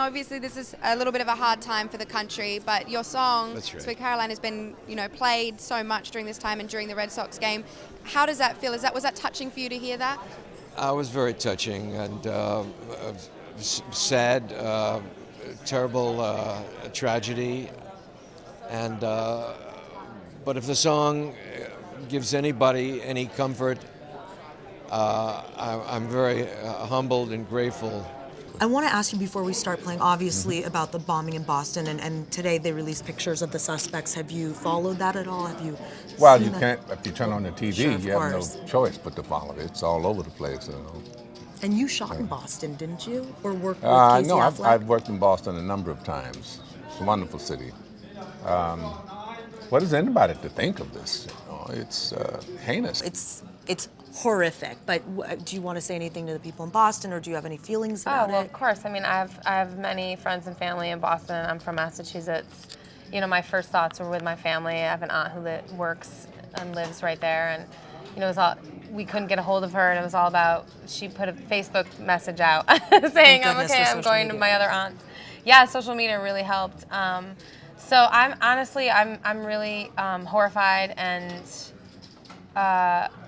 obviously this is a little bit of a hard time for the country, but your song, That's right. Sweet Caroline, has been, played so much during this time and during the Red Sox game. How does that feel? Was that touching for you to hear that? It was very touching and sad, terrible tragedy. And but if the song gives anybody any comfort, I'm very humbled and grateful. I want to ask you before we start playing, obviously, about the bombing in Boston, and today they released pictures of the suspects. Have you followed that at all? Have you? Well, seen you that? can't, if you turn on the TV, Sure, of you have course. no choice but to follow it. It's all over the place. And you shot in Boston, didn't you? Or worked with Casey No, Affleck? I've worked in Boston a number of times. It's a wonderful city. What does anybody to think of this? It's heinous. It's horrific. But do you want to say anything to the people in Boston, or do you have any feelings about well, it? of course. I mean, I have many friends and family in Boston. I'm from Massachusetts. My first thoughts were with my family. I have an aunt who works and lives right there, and it was all, we couldn't get a hold of her, and it was all about, she put a Facebook message out saying, I'm okay, I'm going to my other aunt. Yeah, social media really helped. So I'm really horrified and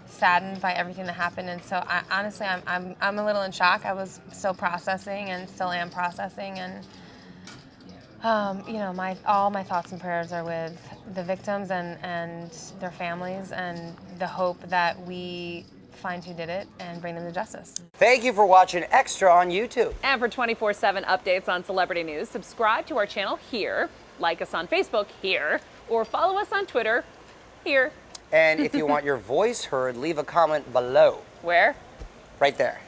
saddened by everything that happened, and so I'm a little in shock. I was still processing and still am processing, and all my thoughts and prayers are with the victims and their families, and the hope that we find who did it and bring them to justice. Thank you for watching Extra on YouTube. And for 24/7 updates on celebrity news, subscribe to our channel here, like us on Facebook here, or follow us on Twitter here. And if you want your voice heard, leave a comment below. Where? Right there.